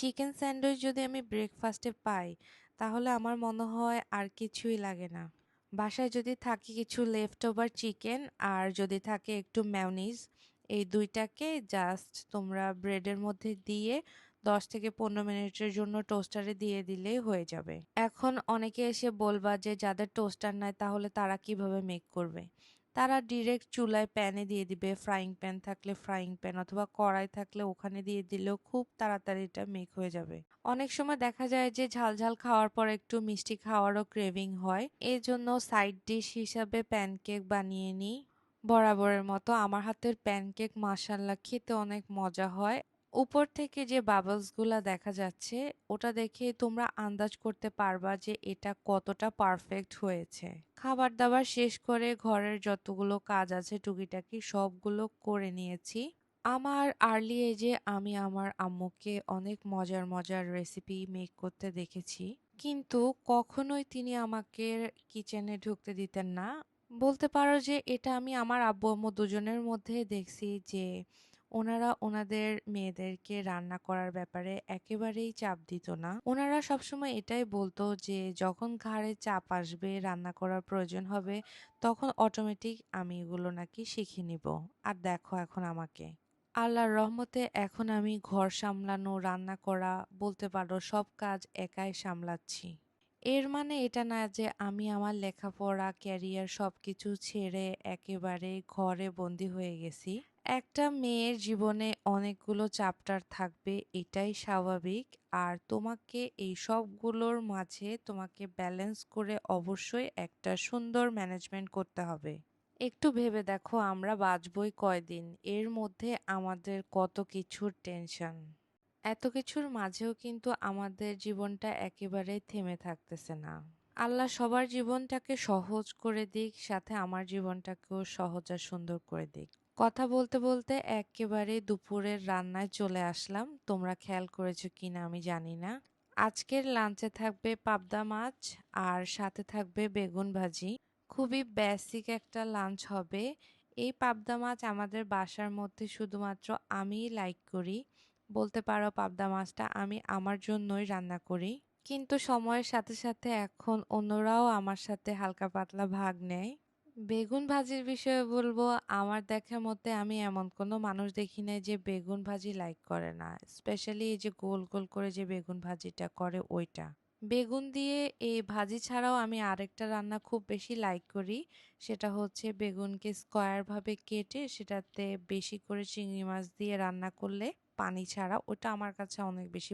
Chicken sandwich যদি আমি ব্রেকফাস্টে পাই তাহলে আমার মনে হয় আর কিছুই লাগে না। বাসায় যদি থাকে কিছু লেফট ওভার চিকেন আর যদি থাকে একটু মেয়োনিজ, এই ২ টাকে জাস্ট তোমরা ব্রেডের মধ্যে দিয়ে ১০ থেকে ১৫ মিনিটের জন্য টোস্টারে দিয়ে দিলেই হয়ে যাবে। এখন অনেকে এসে বলবা যে যাদের টোস্টার নাই তাহলে তারা কিভাবে মেক করবে? তারা ডিরেক্ট চুলায় প্যানে দিয়ে দিবে, ফ্রাইং প্যান থাকলে ফ্রাইং প্যান অথবা কড়াই থাকলে ওখানে দিয়ে দিলেও খুব তাড়াতাড়ি এটা মেক হয়ে যাবে। অনেক সময় দেখা যায় যে ঝাল ঝাল খাওয়ার পর একটু মিষ্টি খাওয়ারও ক্রেভিং হয়, এই জন্য সাইড ডিশ হিসাবে প্যানকেক বানিয়ে নিই। বরাবরের মতো আমার হাতের প্যানকেক মাশাল্লাহ খেতে অনেক মজা হয়। উপর থেকে যে বাবলস গুলা দেখা যাচ্ছে ওটা দেখে তোমরা আন্দাজ করতে পারবা যে এটা কতটা পারফেক্ট হয়েছে। খাবার দাবার শেষ করে ঘরের যতগুলো কাজ আছে টুকিটাকি সবগুলো করে নিয়েছি। আমার আর্লি এজে আমি আমার আম্মুকে অনেক মজার মজার রেসিপি মেক করতে দেখেছি, কিন্তু কখনোই তিনি আমাকে কিচেনে ঢুকতে দিতেন না। বলতে পারো যে এটা আমি আমার আব্বু আম্মু দুজনের মধ্যে দেখছি যে ওনারা ওনাদের মেয়েদেরকে রান্না করার ব্যাপারে একেবারেই চাপ দিত না। ওনারা সবসময় এটাই বলতো যে যখন ঘাড়ে চাপ আসবে, রান্না করার প্রয়োজন হবে, তখন অটোমেটিক আমি এগুলো নাকি শিখে নিব। আর দেখো এখন আমাকে। আল্লাহর রহমতে এখন আমি ঘর সামলানো, রান্না করা, বলতে পারো সব কাজ একাই সামলাচ্ছি। এর মানে এটা না যে আমি আমার লেখাপড়া, ক্যারিয়ার সবকিছু ছেড়ে একেবারে ঘরে বন্দি হয়ে গেছি। একটা মেয়ের জীবনে অনেকগুলো চ্যাপ্টার থাকবে, এটাই স্বাভাবিক। আর তোমাকে এই সবগুলোর মাঝে তোমাকে ব্যালেন্স করে অবশ্যই একটা সুন্দর ম্যানেজমেন্ট করতে হবে। একটু ভেবে দেখো আমরা বাঁচবই কয়দিন, এর মধ্যে আমাদের কত কিছুর টেনশন। এত কিছুর মাঝেও কিন্তু আমাদের জীবনটা একেবারে থেমে থাকতেছে না। আল্লাহ সবার জীবনটাকে সহজ করে দিক, সাথে আমার জীবনটাকেও সহজ আর সুন্দর করে দিক। কথা বলতে বলতে একেবারে দুপুরের রান্নায় চলে আসলাম, তোমরা খেয়াল করেছো কিনা আমি জানি না। আজকের লাঞ্চে থাকবে পাবদা মাছ আর সাথে থাকবে বেগুন ভাজি। খুবই বেসিক একটা লাঞ্চ হবে। এই পাবদা মাছ আমাদের বাসার মধ্যে শুধুমাত্র আমিই লাইক করি। বলতে পারো পাবদা মাছটা আমি আমার জন্যই রান্না করি। কিন্তু সময়ের সাথে সাথে এখন অন্যরাও আমার সাথে হালকা পাতলা ভাগ নেয়। বেগুন ভাজির বিষয়ে বলবো, আমার দেখার মতে আমি এমন কোনো মানুষ দেখি নাই যে বেগুন ভাজি লাইক করে না। স্পেশালি এই যে গোল গোল করে যে বেগুন ভাজিটা করে ওইটা। বেগুন দিয়ে এই ভাজি ছাড়াও আমি আরেকটা রান্না খুব বেশি লাইক করি। সেটা হচ্ছে বেগুনকে স্কোয়ার ভাবে কেটে সেটাতে বেশি করে চিংড়ি মাছ দিয়ে রান্না করলে পানি ছাড়া, ওটা আমার কাছে অনেক বেশি